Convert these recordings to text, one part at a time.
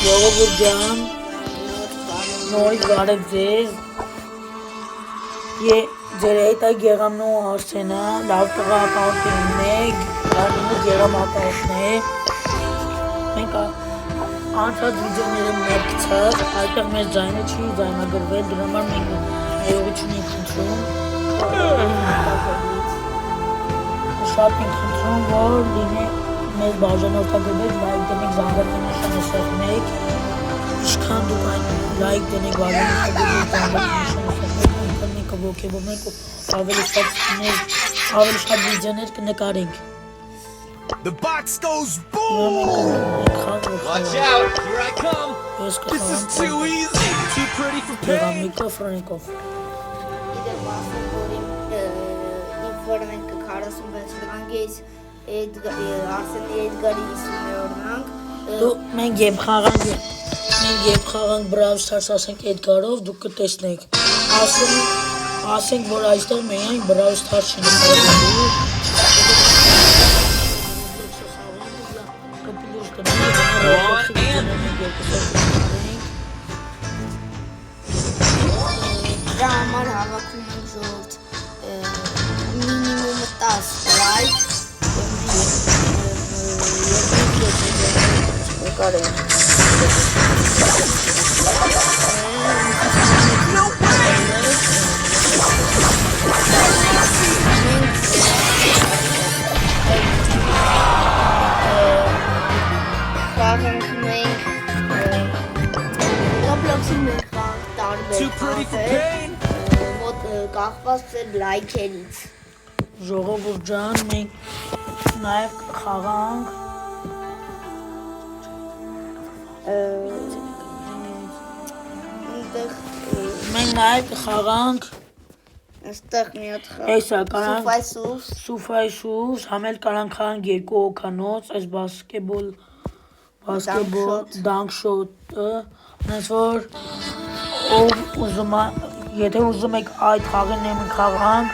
Ժողովուրդ ջան, նորից բարև ձեզ։ Ձեր հետ է Գեղամն ու Արսենը, լավ տղա ակաունտներն եք, դարինը Գեղամ ակաունտն է։ Մենք անցած վիդեոները ներկցած, այդտեղ մեր ձայնը չի ձայնագրվել, դրա համար մենք ներողություն ենք խնդրում։ Շատ ենք խնդրում, որ լինի մեզ բաժանորդագրվեք, լայք դնեք, զանգակի նշանը սեղմեք, ինչքան դուք այն լայք դնեք, բաժանորդագրվեք, զանգակի նշանը սեղմեք, այնքան մենք կոգևորենք ու ավելի շատ վիդեոներ կնկարենք։ The box goes boom! Watch out, here I come! This is too easy, too pretty for pain! Միկրոֆոնիկով։ Ինֆորմենք 46 դրանգից Արսենի Էդգարի 50-օրնանք Մենք երբ խաղանք Brawl Stars ասենք Էդգարով, դուք կտեսնեք։ Ասենք, որ այստեղ միայն Brawl Stars չնկարվելու։ Դրա համար հավաքում ենք ժողովուրդ մինիմումը 10 լայք նկարենք։ Խաղանք մենք Roblox-ի մենք խաղանք տարբեր խաղեր, մոտ կախված էր լայքերից։ Ժողովուրդ ջան, մենք նաև խաղանք մենք նաև կխաղանք այստեղ մի հատ Սուֆայսուս, համ էլ կարանք խաղանք երկու օքանոց, այս բասկետբոլ դանք շոթը, այնպես որ եթե ուզում եք այդ խաղին մենք խաղանք,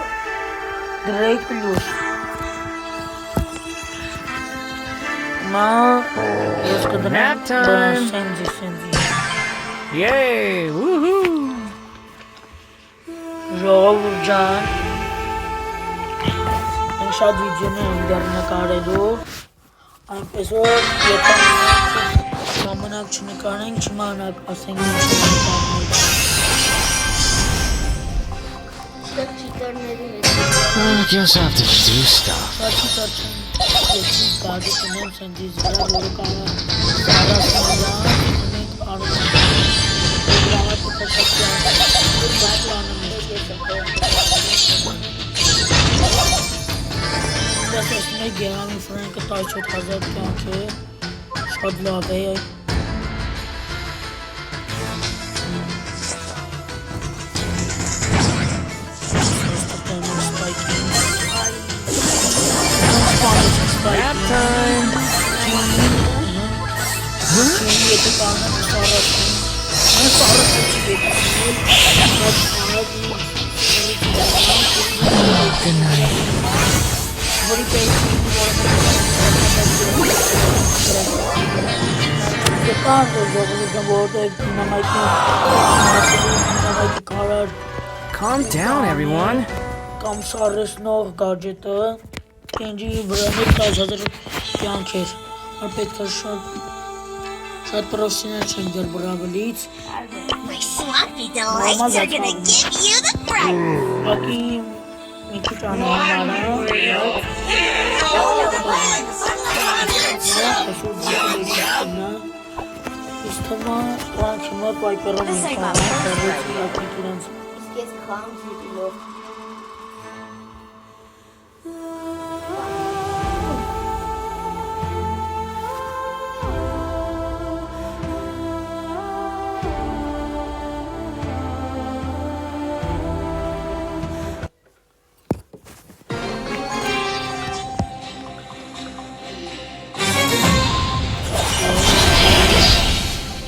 գրեք պլյուս։ Ես կդնեմ սենձի։ Yay! Woohoo! Ժողովուրդ ջան, մենք շատ վիդեոներ ենք դեռ նկարելու, այնպես որ եթե ժամանակ չնկարենք, չիմանաք, ասենք ինչ նկարենք։ I guess I have to do stuff. Շատ չիտար չեմ կարդի կնեմ սենձի զգար, որը կարան սարասնալա, մենք արում Տեսնում եք Գեղամի ֆրանկը 17000 կյանք է, շատ լավ է։ Nap time! Good night. Calm down, everyone. Կամ սարսնող գաջետը Կենջի վրանի 10000 կյանք էր, որ պետք է շատ պրոֆեսիոնալ չենք դեռ բրավելից։ My sloppy delights are gonna give you the fright. Ուղղակի մի քիչ անհարմար է։ Իսկ թվում է հիմա պայքարում ենք իրենց։ Իսկ ես խաղամ զուտելով։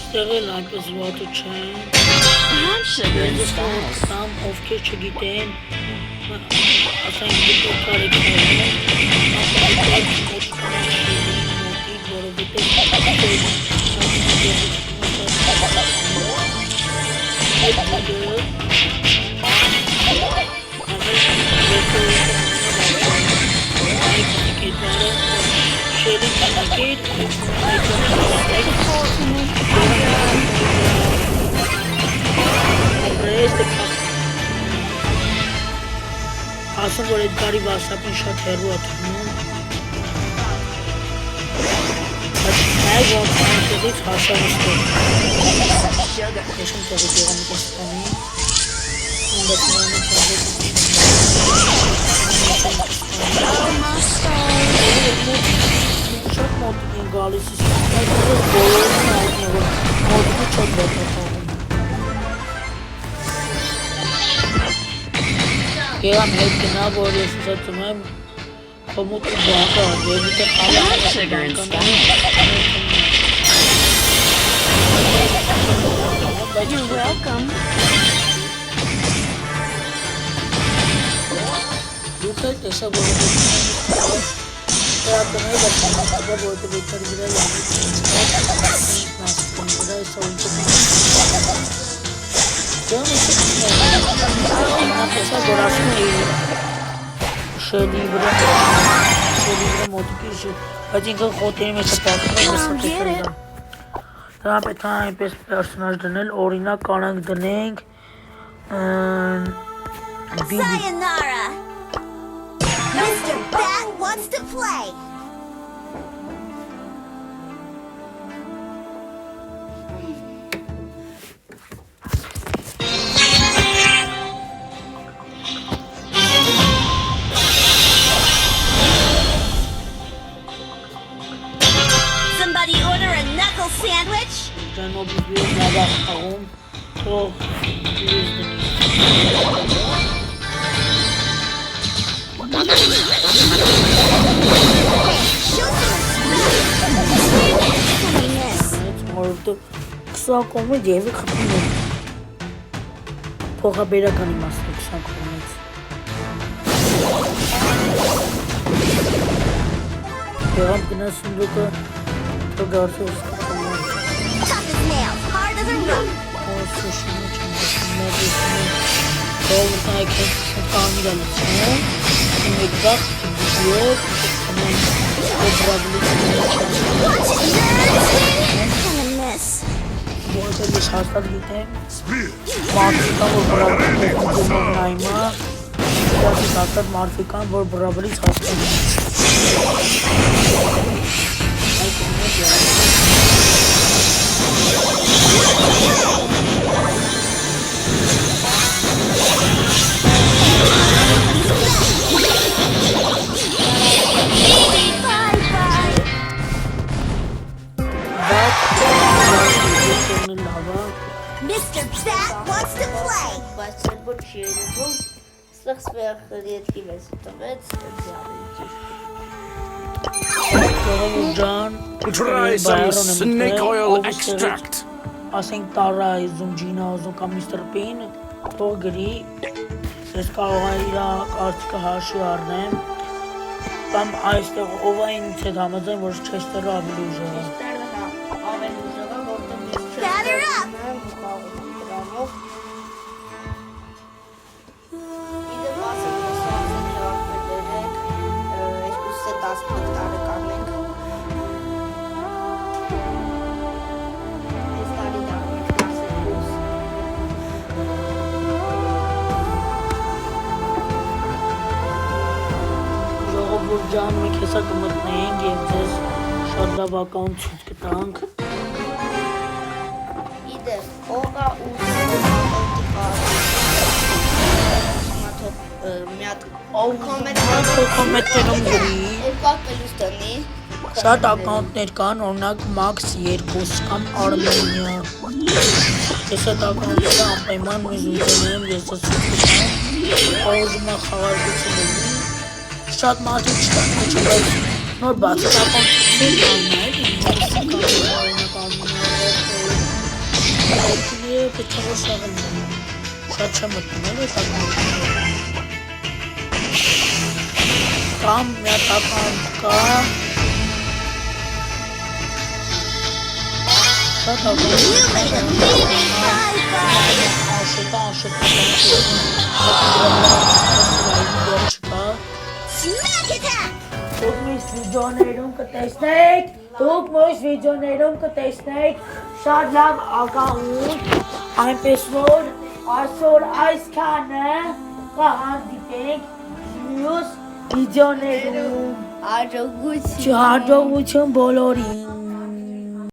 Ստեղել այնպես վատը չեն։ I'm sugar and spice. Կամ ովքեր չգիտեն, ասենք դուք կարեք խաղալ, որովհետև ասում, որ այդ բարի վասապին շատ հեռու է թվում։ Այդ ոնց անքերից հասանստով։ Եշում տեղի գեղամիկստանի։ Շատ մոտիկ են գալիս իսկ այդ բոլորն հայտնի է, որ մոտիկը շատ բետ է խաղում։ Գեղամ հետ գնա, որ ես ուզածում եմ խոմուտ ու բակա, և իտե խալա You're welcome. Դուք էլ տեսա, որ Դրականայի վերջանապագը, որտե վետար վրա լավի նասկան վրա ես ոնցը Դեմ տեսա, որ ասում էի շելի վրա մոտիկի բայց ինքն խոտերի մեջ է պատում է մեսը տեսել Դրա պետք է այնպես պերսոնաժ դնել, օրինակ կանանք դնենք Sayonara! Mr. Bat wants to play! Somebody order a knuckle sandwich? Դրանով բիբիոս լավախ խաղում, թող բիբիոս դնի Քսակոմից եվի խպում եմ Փողաբերական իմաստը քսակոմից Գեղամ գնաս սնդուկը թողարդով սկապում եմ Tough as nails, hard as a rock. Սուշինը չմասում եմ Թողը այքեն կանի դալիցում Մեկ բաղ բիբիոս Watch it, nerds! Gonna miss. Որտեղ ես հաստատ գիտեմ մարդիկան, որ բրավլից գումով նայմա ես հաստատ մարդիկան, որ բրավլից հաստատ Mr. Bat wants to play! Բայց այդ ոչ չի երևում, ստեղծ վերախրիետքի մեզ տվեց, Try some snake oil extract. Ասենք տարա զունջինա ուզում կամ Mr. Bean, թող գրի, ես կարող է իր կարծիքը հաշվի առնեմ, կամ այստեղ ով է ինձ հետ համաձայն, որ Չեսթերը ավելի ուժեղ է։ Batter up! Ժողովուրդ ջան, մենք հեսա կմտնենք և ձեզ շատ լավ ակաունտ ցույց կտանք։ Իդեպ, ով է ով կոմենտներում գրի, տնի շատ ակաունտներ կան, օրինակ Max 2 կամ Armenia։ Ես այդ ակաունտները անպայման մեզ ուզենեմ, ես ես ցույց կտամ, ուզում է խաղարկություն լինի, շատ մարդիկ չկան, բայց նոր բացել ակաունտություն կաններ, պետք է որ շաղել մնում, շատ չեմ մտնում է ակաունտները։ Կամ մի հատ ակաունտ կա, շատ ակաունտ Դուք մյուս վիդեոներում կտեսնեք շատ լավ ակաունտ, այնպես որ այսօր այսքանը կհանդիպենք մյուս վիդեոներում։ Հաջողություն։ Չհաջողություն բոլորին։